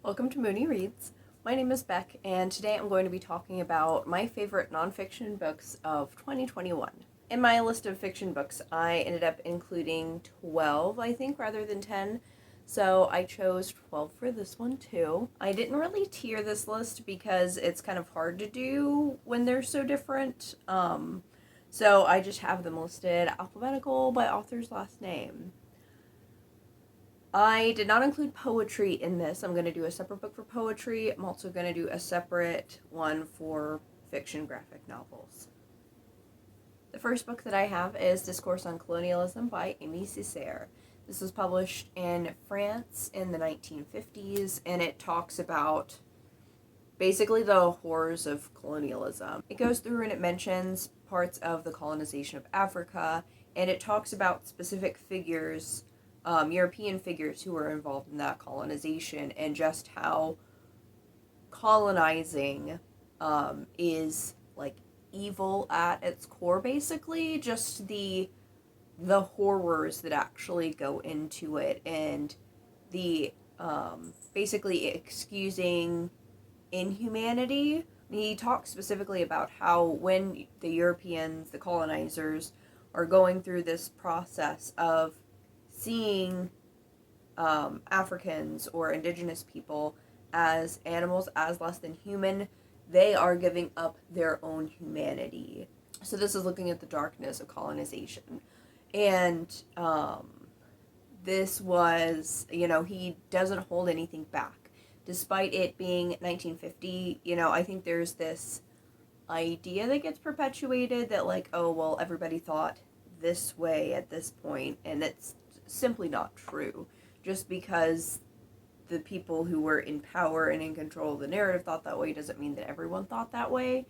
Welcome to Mooney Reads. My name is Beck, and today I'm going to be talking about my favorite nonfiction books of 2021. In my list of fiction books, I ended up including 12, I think, rather than 10. So I chose 12 for this one too. I didn't really tier this list because it's kind of hard to do when they're so different. So I just have them listed alphabetical by author's last name. I did not include poetry in this. I'm going to do a separate book for poetry. I'm also going to do a separate one for fiction graphic novels. The first book that I have is Discourse on Colonialism by Amy Césaire. This was published in France in the 1950s, and it talks about basically the horrors of colonialism. It goes through and it mentions parts of the colonization of Africa, and it talks about specific figures, European figures who were involved in that colonization, and just how colonizing is like evil at its core, basically. Just the horrors that actually go into it, and the basically excusing inhumanity. He talks specifically about how when the Europeans, the colonizers, are going through this process of seeing Africans or indigenous people as animals, as less than human, they are giving up their own humanity. So this is looking at the darkness of colonization. And this was, he doesn't hold anything back. Despite it being 1950, I think there's this idea that gets perpetuated that, like, oh, well, everybody thought this way at this point, and it's simply not true. Just because the people who were in power and in control of the narrative thought that way doesn't mean that everyone thought that way.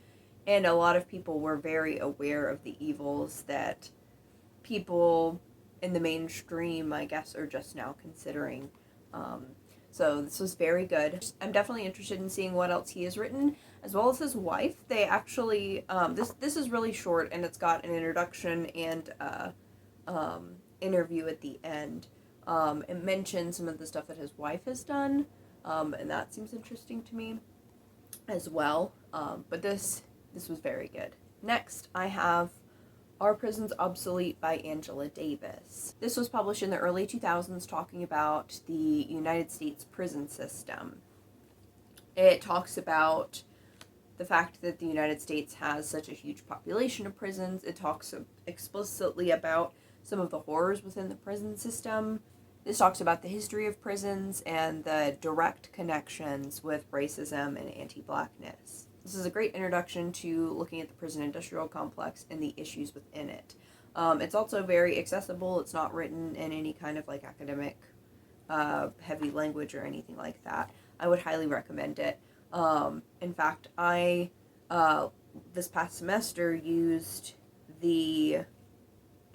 And a lot of people were very aware of the evils that people in the mainstream, I guess, are just now considering. So this was very good. I'm definitely interested in seeing what else he has written, as well as his wife. They actually, this is really short, and it's got an introduction and interview at the end. It mentions some of the stuff that his wife has done, and that seems interesting to me as well. But this was very good. Next, I have Are Prisons Obsolete by Angela Davis. This was published in the early 2000s, talking about the United States prison system. It talks about the fact that the United States has such a huge population of prisons. It talks explicitly about some of the horrors within the prison system. This talks about the history of prisons and the direct connections with racism and anti-blackness. This is a great introduction to looking at the prison industrial complex and the issues within it. It's also very accessible. It's not written in any kind of like academic heavy language or anything like that. I would highly recommend it. In fact, I this past semester used the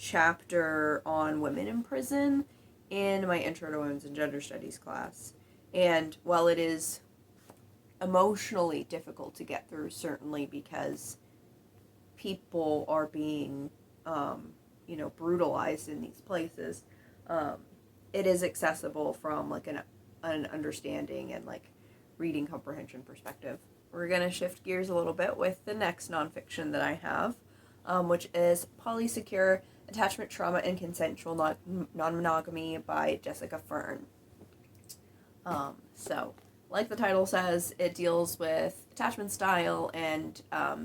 chapter on women in prison in my Intro to Women's and Gender Studies class. And while it is emotionally difficult to get through, certainly because people are being, brutalized in these places, it is accessible from like an understanding and like reading comprehension perspective. We're going to shift gears a little bit with the next nonfiction that I have, which is Polysecure: Attachment, Trauma, and Consensual Non-Monogamy by Jessica Fern. So, like the title says, it deals with attachment style and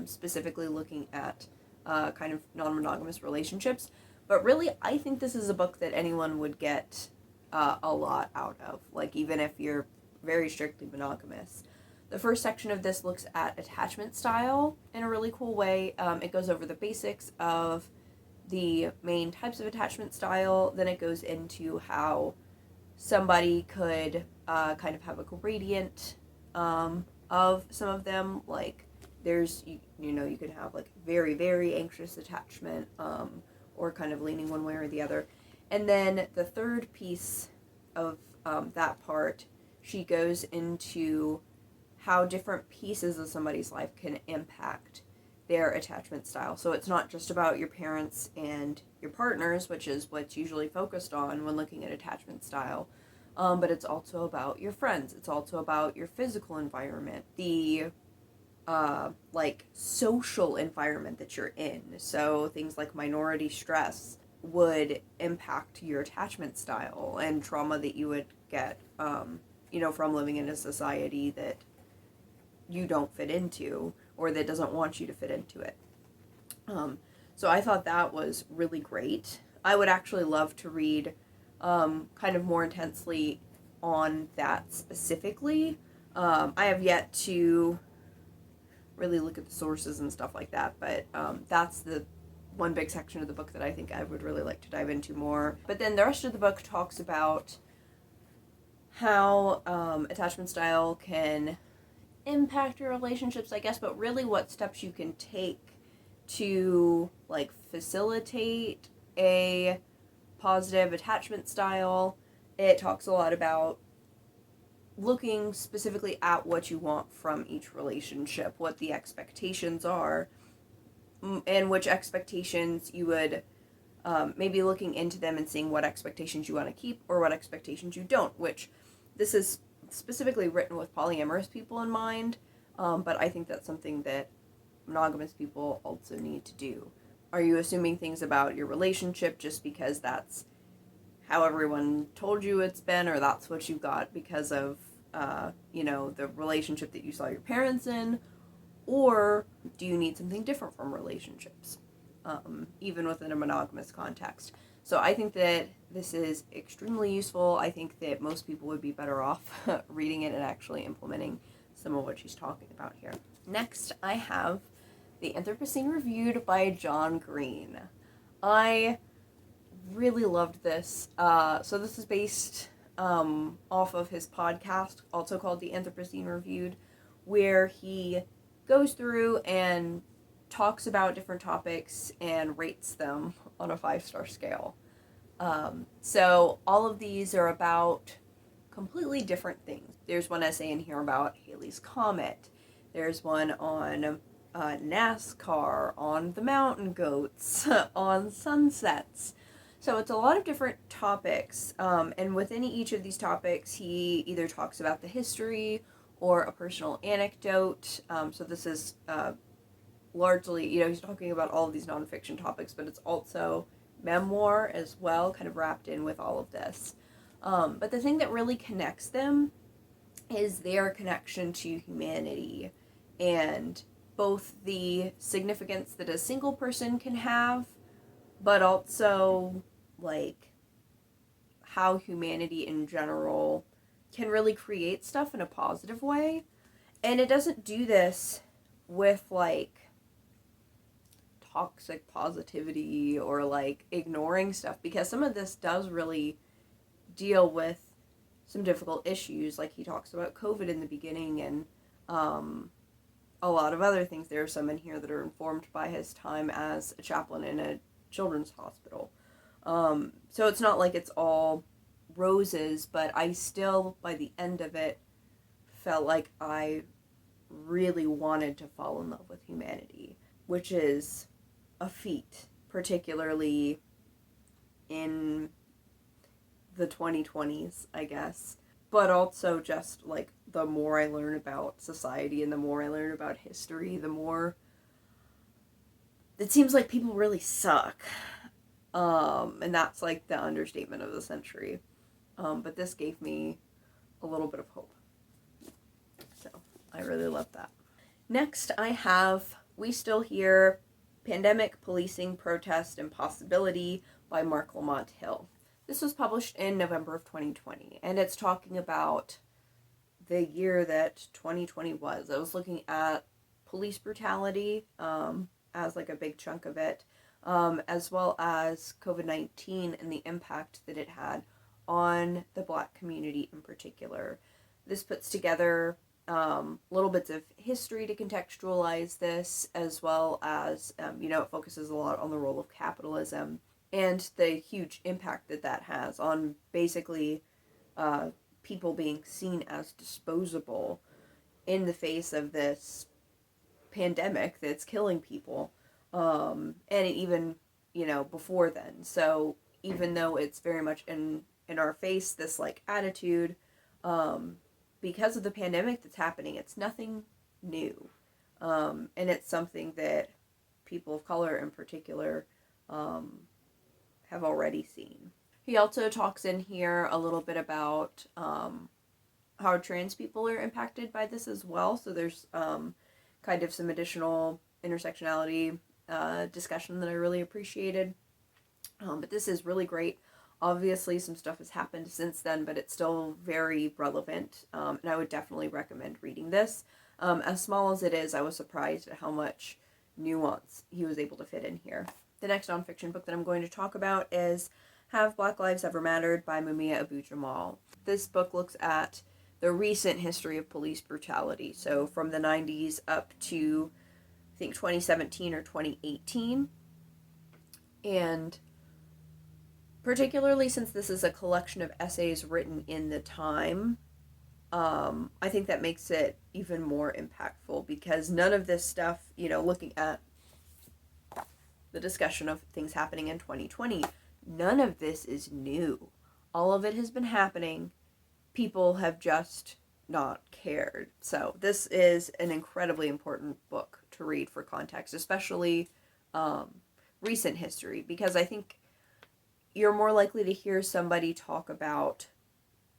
specifically looking at kind of non-monogamous relationships. But really, I think this is a book that anyone would get a lot out of, like even if you're very strictly monogamous. The first section of this looks at attachment style in a really cool way. It goes over the basics of the main types of attachment style. Then it goes into how somebody could kind of have a gradient of some of them. Like there's, you could have like very, very anxious attachment or kind of leaning one way or the other. And then the third piece of that part, she goes into how different pieces of somebody's life can impact their attachment style. So it's not just about your parents and your partners, which is what's usually focused on when looking at attachment style, but it's also about your friends. It's also about your physical environment, the like social environment that you're in. So things like minority stress would impact your attachment style, and trauma that you would get, from living in a society that you don't fit into or that doesn't want you to fit into it. So I thought that was really great. I would actually love to read kind of more intensely on that specifically. I have yet to really look at the sources and stuff like that, but that's the one big section of the book that I think I would really like to dive into more. But then the rest of the book talks about how attachment style can impact your relationships, I guess, but really what steps you can take to like facilitate a positive attachment style. It talks a lot about looking specifically at what you want from each relationship, what the expectations are, and which expectations you would maybe looking into them and seeing what expectations you want to keep or what expectations you don't, which this is specifically written with polyamorous people in mind, but I think that's something that monogamous people also need to do. Are you assuming things about your relationship just because that's how everyone told you it's been, or that's what you got because of, the relationship that you saw your parents in? Or do you need something different from relationships, even within a monogamous context? So I think that this is extremely useful. I think that most people would be better off reading it and actually implementing some of what she's talking about here. Next, I have The Anthropocene Reviewed by John Green. I really loved this. So this is based off of his podcast, also called The Anthropocene Reviewed, where he goes through and talks about different topics and rates them on a 5-star scale. So all of these are about completely different things. There's one essay in here about Halley's Comet. There's one on NASCAR, on the mountain goats, on sunsets. So it's a lot of different topics, and within each of these topics, he either talks about the history or a personal anecdote. So this is largely, he's talking about all of these nonfiction topics, but it's also memoir as well, kind of wrapped in with all of this. But the thing that really connects them is their connection to humanity, and both the significance that a single person can have, but also like how humanity in general can really create stuff in a positive way. And it doesn't do this with like toxic positivity or like ignoring stuff, because some of this does really deal with some difficult issues. Like he talks about COVID in the beginning, and a lot of other things. There are some in here that are informed by his time as a chaplain in a children's hospital. So it's not like it's all roses, but I still, by the end of it, felt like I really wanted to fall in love with humanity, which is a feat, particularly in the 2020s, I guess. But also just like the more I learn about society and the more I learn about history, the more it seems like people really suck. And that's like the understatement of the century. But this gave me a little bit of hope. So I really love that. Next, I have We Still Hear: Pandemic, Policing, Protest, and Possibility by Mark Lamont Hill. This was published in November of 2020, and it's talking about the year that 2020 was. I was looking at police brutality as like a big chunk of it, as well as COVID-19 and the impact that it had on the Black community in particular. This puts together little bits of history to contextualize this, as well as, it focuses a lot on the role of capitalism and the huge impact that that has on basically people being seen as disposable in the face of this pandemic that's killing people, and even, before then. So even though it's very much in in our face, this like attitude, because of the pandemic that's happening. It's nothing new. And it's something that people of color in particular have already seen. He also talks in here a little bit about how trans people are impacted by this as well. So there's kind of some additional intersectionality discussion that I really appreciated. But this is really great. Obviously, some stuff has happened since then, but it's still very relevant, and I would definitely recommend reading this. As small as it is, I was surprised at how much nuance he was able to fit in here. The next nonfiction book that I'm going to talk about is Have Black Lives Ever Mattered by Mumia Abu-Jamal. This book looks at the recent history of police brutality, so from the 90s up to, I think, 2017 or 2018. And particularly since this is a collection of essays written in the time, I think that makes it even more impactful, because none of this stuff, looking at the discussion of things happening in 2020, none of this is new. All of it has been happening. People have just not cared. So this is an incredibly important book to read for context, especially recent history, because I think you're more likely to hear somebody talk about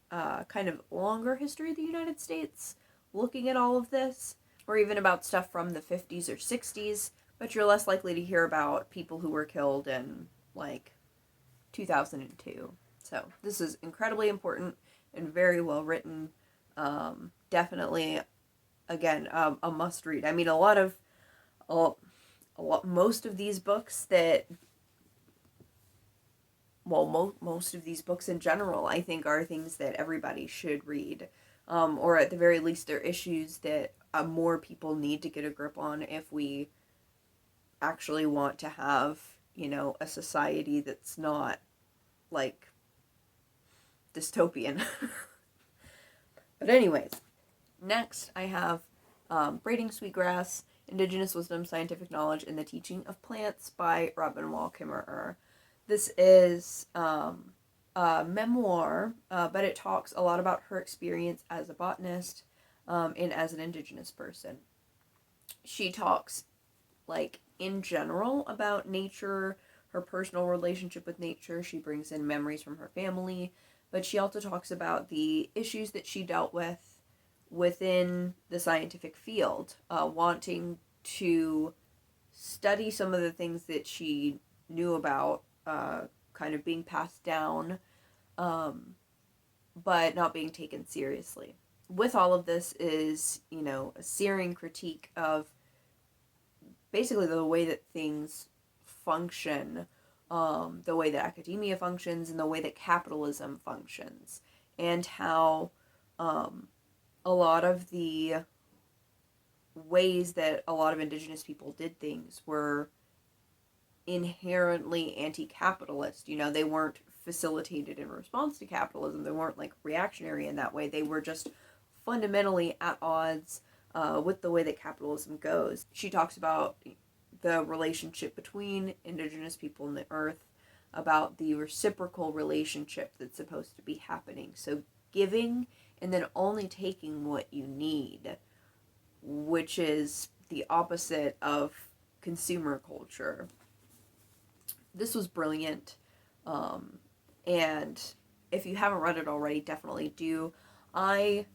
kind of longer history of the United States, looking at all of this, or even about stuff from the 50s or 60s, but you're less likely to hear about people who were killed in, like, 2002. So this is incredibly important and very well written. Definitely, again, a must read. I mean, most of these books that, most of these books in general, I think, are things that everybody should read. Or at the very least, they're issues that more people need to get a grip on if we actually want to have, a society that's not, like, dystopian. But anyways, next I have Braiding Sweetgrass, Indigenous Wisdom, Scientific Knowledge, and the Teaching of Plants by Robin Wall Kimmerer. This is a memoir, but it talks a lot about her experience as a botanist and as an Indigenous person. She talks, like, in general about nature, her personal relationship with nature. She brings in memories from her family, but she also talks about the issues that she dealt with within the scientific field, wanting to study some of the things that she knew about, kind of being passed down, but not being taken seriously. With all of this is, a searing critique of basically the way that things function, the way that academia functions, and the way that capitalism functions, and how a lot of the ways that a lot of Indigenous people did things were inherently anti-capitalist. They weren't facilitated in response to capitalism. They weren't, like, reactionary in that way. They were just fundamentally at odds with the way that capitalism goes. She talks about the relationship between Indigenous people and the earth, about the reciprocal relationship that's supposed to be happening. So giving and then only taking what you need, which is the opposite of consumer culture. This was brilliant, and if you haven't read it already, definitely do. I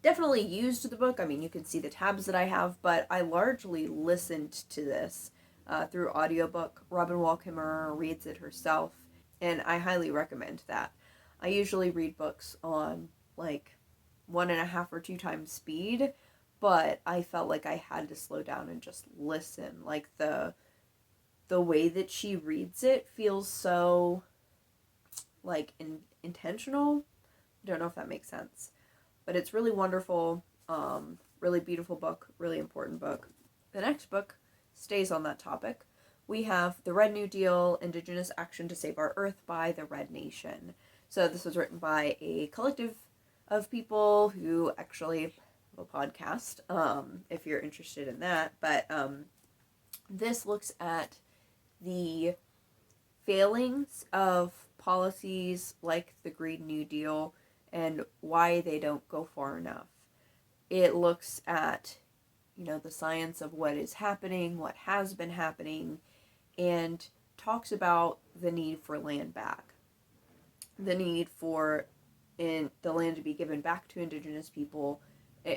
definitely used the book. I mean, you can see the tabs that I have, but I largely listened to this through audiobook. Robin Wall Kimmerer reads it herself, and I highly recommend that. I usually read books on, like, 1.5 or 2 times speed, but I felt like I had to slow down and just listen. Like, the way that she reads it feels so, like, intentional. I don't know if that makes sense. But it's really wonderful, really beautiful book, really important book. The next book stays on that topic. We have The Red New Deal, Indigenous Action to Save Our Earth by the Red Nation. So this was written by a collective of people who actually have a podcast, if you're interested in that. But this looks at the failings of policies like the Green New Deal and why they don't go far enough. It looks at, the science of what is happening, what has been happening, and talks about the need for land back, the need for the land to be given back to Indigenous people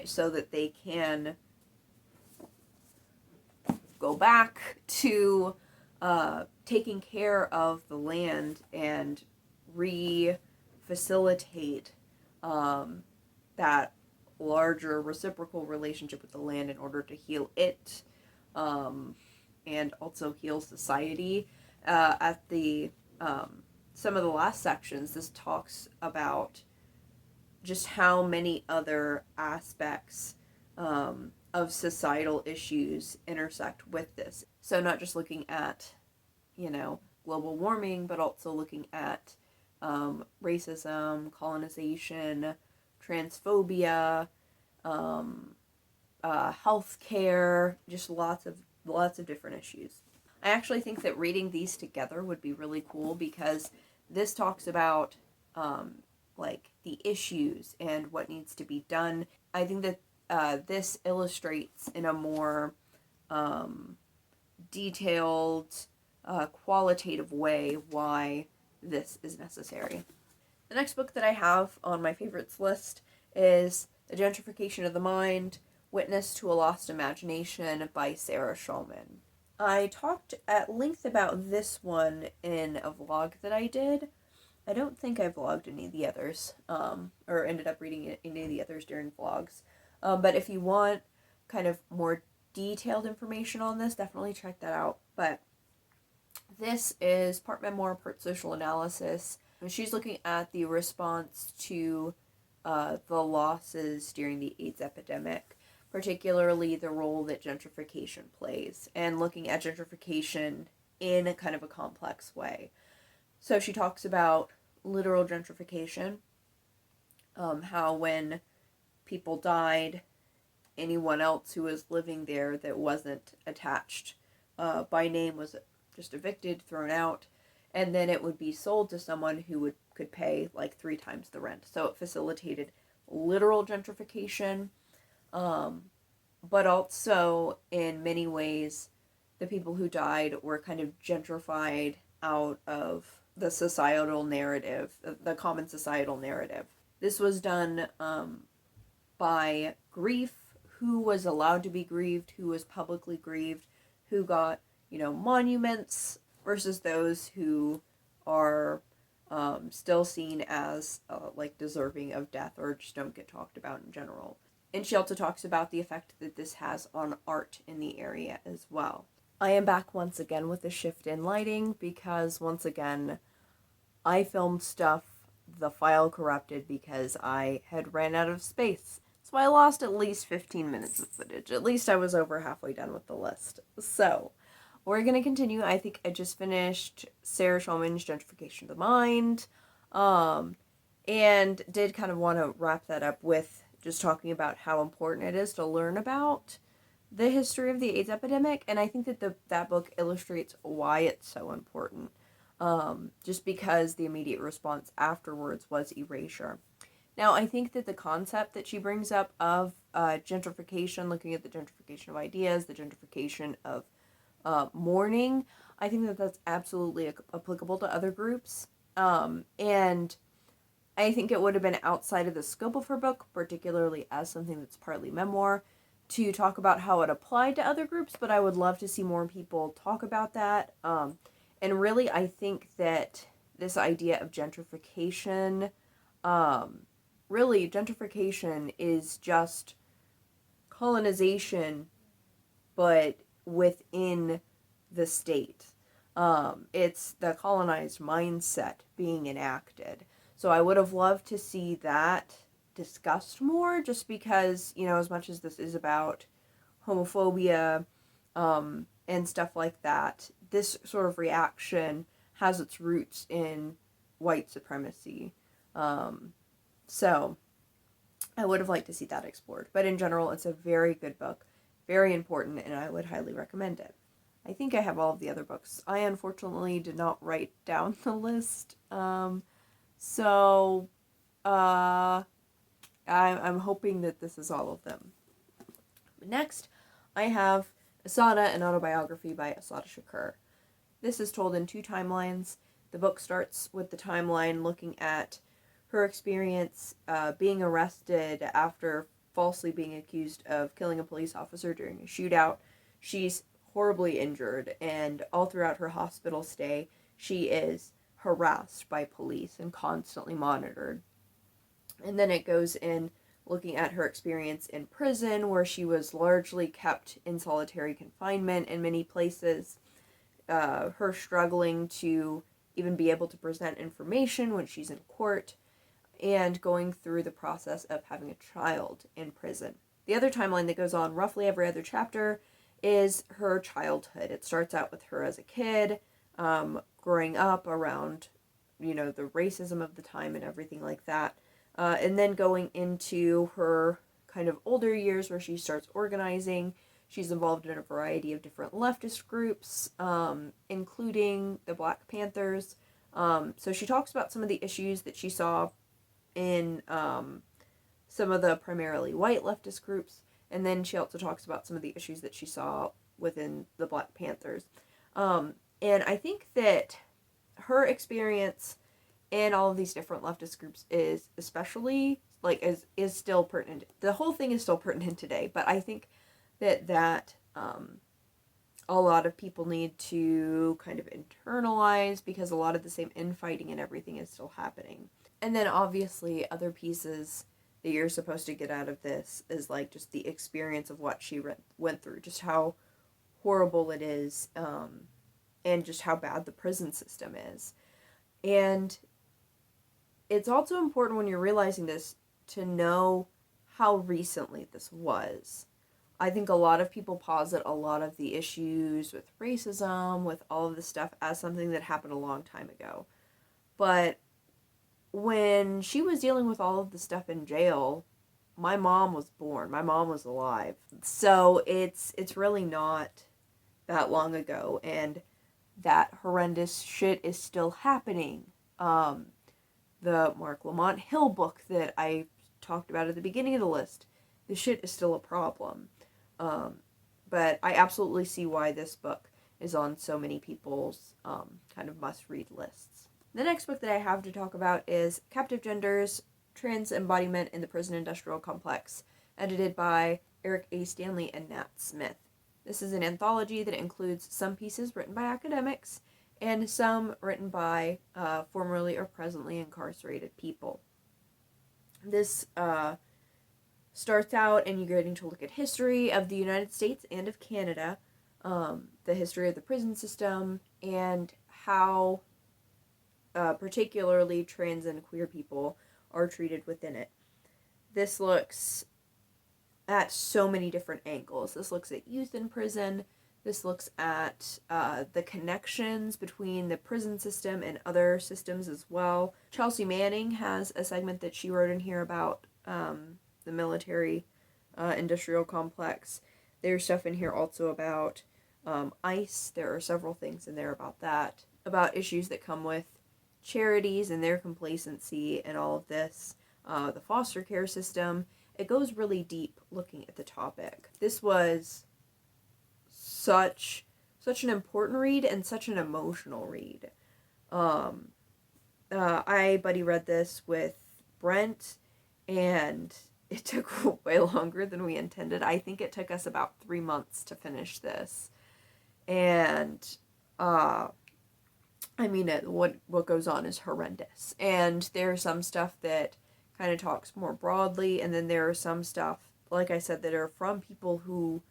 so that they can go back to taking care of the land and facilitate that larger reciprocal relationship with the land in order to heal it, and also heal society. At the some of the last sections, this talks about just how many other aspects of societal issues intersect with this. So not just looking at, global warming, but also looking at racism, colonization, transphobia, healthcare, just lots of different issues. I actually think that reading these together would be really cool because this talks about the issues and what needs to be done. I think that this illustrates in a more detailed, qualitative way why this is necessary. The next book that I have on my favorites list is The Gentrification of the Mind, Witness to a Lost Imagination by Sarah Schulman. I talked at length about this one in a vlog that I did. I don't think I vlogged any of the others, or ended up reading any of the others during vlogs. But if you want kind of more detailed information on this, definitely check that out. But this is part memoir, part social analysis. She's looking at the response to the losses during the AIDS epidemic, particularly the role that gentrification plays, and looking at gentrification in a kind of a complex way. So she talks about literal gentrification, how when people died, anyone else who was living there that wasn't attached by name was just evicted, thrown out, and then it would be sold to someone who could pay like 3 times the rent. So it facilitated literal gentrification, but also in many ways the people who died were kind of gentrified out of the societal narrative, the common societal narrative. This was done by grief, who was allowed to be grieved, who was publicly grieved, who got, monuments, versus those who are still seen as deserving of death or just don't get talked about in general. And she also talks about the effect that this has on art in the area as well. I am back once again with a shift in lighting because once again I filmed stuff, the file corrupted because I had ran out of space. So I lost at least 15 minutes of footage. At least I was over halfway done with the list. So we're going to continue. I think I just finished Sarah Schulman's Gentrification of the Mind, and did kind of want to wrap that up with just talking about how important it is to learn about the history of the AIDS epidemic, and I think that that book illustrates why it's so important, just because the immediate response afterwards was erasure. Now, I think that the concept that she brings up of gentrification, looking at the gentrification of ideas, the gentrification of mourning, I think that that's absolutely applicable to other groups, and I think it would have been outside of the scope of her book, particularly as something that's partly memoir, to talk about how it applied to other groups, but I would love to see more people talk about that. And really, I think that this idea of gentrification, really, gentrification is just colonization, but within the state. It's the colonized mindset being enacted. So I would have loved to see that discussed more, just because, as much as this is about homophobia and stuff like that, this sort of reaction has its roots in white supremacy. So I would have liked to see that explored. But in general, it's a very good book, very important, and I would highly recommend it. I think I have all of the other books. I unfortunately did not write down the list. So I'm hoping that this is all of them. Next, I have Asana, an autobiography by Asada Shakur. This is told in 2 timelines. The book starts with the timeline looking at her experience being arrested after falsely being accused of killing a police officer during a shootout. She's horribly injured, and all throughout her hospital stay, she is harassed by police and constantly monitored. And then it goes in looking at her experience in prison, where she was largely kept in solitary confinement in many places. Her struggling to even be able to present information when she's in court, and going through the process of having a child in prison. The other timeline that goes on roughly every other chapter is her childhood. It starts out with her as a kid, growing up around, the racism of the time and everything like that. And then going into her kind of older years where she starts organizing. She's involved in a variety of different leftist groups, including the Black Panthers. So she talks about some of the issues that she saw in some of the primarily white leftist groups, and then she also talks about some of the issues that she saw within the Black Panthers. And I think that her experience in all of these different leftist groups is especially, is still pertinent. The whole thing is still pertinent today, but I think that a lot of people need to kind of internalize, because a lot of the same infighting and everything is still happening. And then obviously other pieces that you're supposed to get out of this is just the experience of what she went through, just how horrible it is, and just how bad the prison system is. And it's also important when you're realizing this to know how recently this was. I think a lot of people posit a lot of the issues with racism, with all of this stuff, as something that happened a long time ago. But when she was dealing with all of the stuff in jail, my mom was born. My mom was alive. So it's really not that long ago, and that horrendous shit is still happening. The Mark Lamont Hill book that I talked about at the beginning of the list, the shit is still a problem. But I absolutely see why this book is on so many people's kind of must-read lists. The next book that I have to talk about is Captive Genders, Trans Embodiment in the Prison Industrial Complex, edited by Eric A. Stanley and Nat Smith. This is an anthology that includes some pieces written by academics and some written by formerly or presently incarcerated people. This starts out and you're getting to look at history of the United States and of Canada, the history of the prison system, and how particularly trans and queer people are treated within it. This looks at so many different angles. This looks at youth in prison. This looks at the connections between the prison system and other systems as well. Chelsea Manning has a segment that she wrote in here about the military industrial complex. There's stuff in here also about ICE. There are several things in there about that, about issues that come with charities and their complacency and all of this, the foster care system. It goes really deep looking at the topic. This was such an important read and such an emotional read. I buddy read this with Brent, and it took way longer than we intended. I think it took us about 3 months to finish this. And what goes on is horrendous. And there's some stuff that kind of talks more broadly, and then there are some stuff, like I said, that are from people who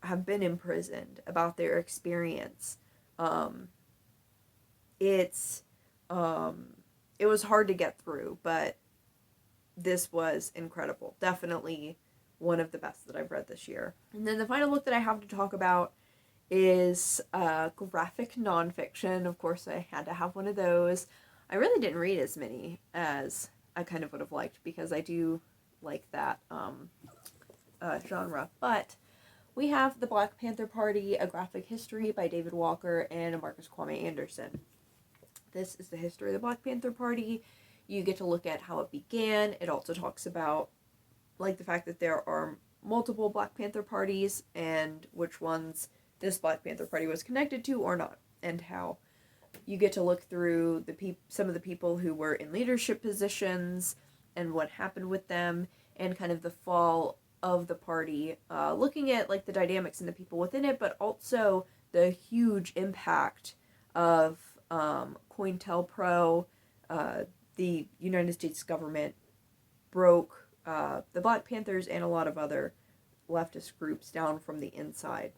have been imprisoned, about their experience. It was hard to get through, but this was incredible. Definitely one of the best that I've read this year. And then the final book that I have to talk about is graphic nonfiction. Of course, I had to have one of those. I really didn't read as many as I kind of would have liked, because I do like that genre. But we have The Black Panther Party, A Graphic History by David Walker and Marcus Kwame Anderson. This is the history of the Black Panther Party. You get to look at how it began. It also talks about, like, the fact that there are multiple Black Panther parties and which ones this Black Panther Party was connected to or not, and how you get to look through some of the people who were in leadership positions and what happened with them, and kind of the fall of the party, looking at, like, the dynamics and the people within it, but also the huge impact of COINTELPRO. The United States government broke the Black Panthers and a lot of other leftist groups down from the inside.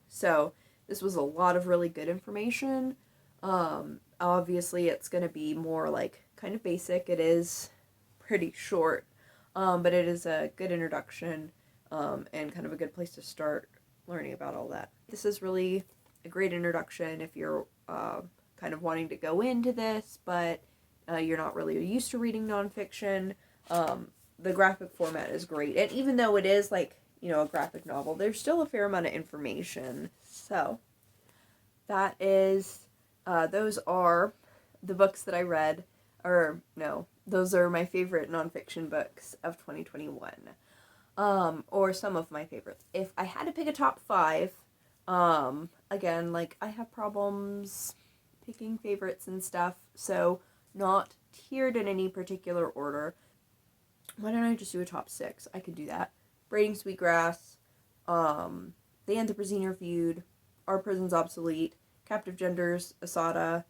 So this was a lot of really good information. Obviously it's going to be more, like, kind of basic. It is pretty short, but it is a good introduction, and kind of a good place to start learning about all that. This is really a great introduction if you're kind of wanting to go into this, but you're not really used to reading nonfiction. The graphic format is great, and even though it is, like, you know, a graphic novel, there's still a fair amount of information. So that is, those are the books that I read, or no, those are my favorite nonfiction books of 2021, or some of my favorites. If I had to pick a top 5, again, like, I have problems picking favorites and stuff, so not tiered in any particular order. Why don't I just do a top 6? I could do that. Braiding Sweetgrass, The Anthropocene Reviewed, Are Prisons Obsolete, Captive Genders, Asana,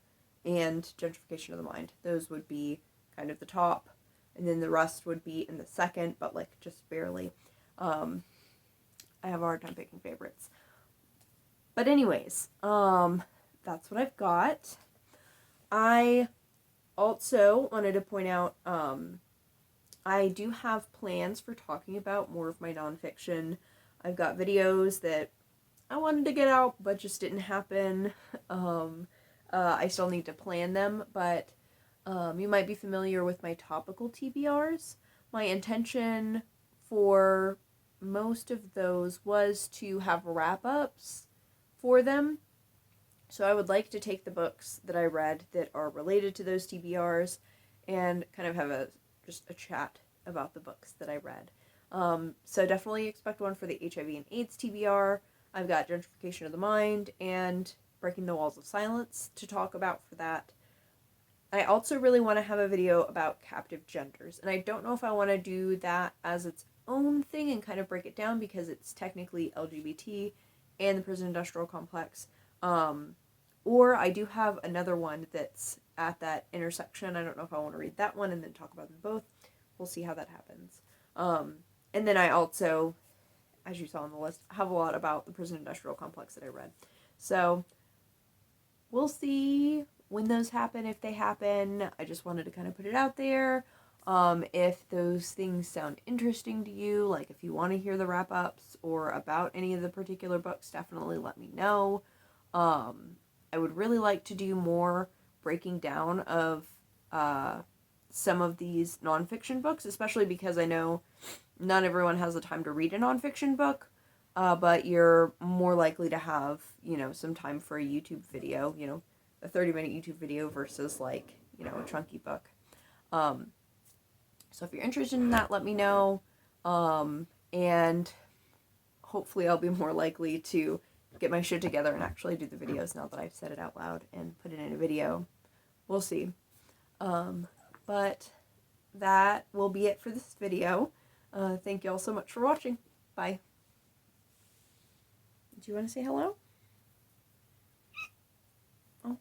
and Gentrification of the Mind. Those would be kind of the top, and then the rest would be in the second, but, like, just barely. I have a hard time picking favorites. But anyways, that's what I've got. I also wanted to point out, I do have plans for talking about more of my nonfiction. I've got videos that I wanted to get out, but just didn't happen. I still need to plan them, but you might be familiar with my topical TBRs. My intention for most of those was to have wrap-ups for them. So I would like to take the books that I read that are related to those TBRs and kind of have just a chat about the books that I read. So definitely expect one for the HIV and AIDS TBR. I've got Gentrification of the Mind and Breaking the Walls of Silence to talk about for that. I also really want to have a video about captive genders, and I don't know if I want to do that as its own thing and kind of break it down because it's technically LGBT and the prison industrial complex. Or I do have another one that's at that intersection. I don't know if I want to read that one and then talk about them both. We'll see how that happens. And then I also, as you saw on the list, have a lot about the prison industrial complex that I read. So we'll see when those happen, if they happen. I just wanted to kind of put it out there. If those things sound interesting to you, like if you want to hear the wrap-ups or about any of the particular books, definitely let me know. I would really like to do more breaking down of some of these nonfiction books, especially because I know not everyone has the time to read a nonfiction book, but you're more likely to have, you know, some time for a YouTube video, you know, a 30-minute YouTube video versus, like, you know, a chunky book. So if you're interested in that, let me know, and hopefully I'll be more likely to get my shit together and actually do the videos now that I've said it out loud and put it in a video. We'll see. But that will be it for this video. Thank you all so much for watching. Bye. Do you want to say hello? Oh.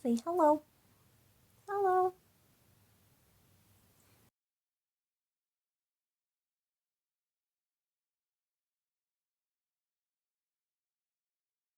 Say hello.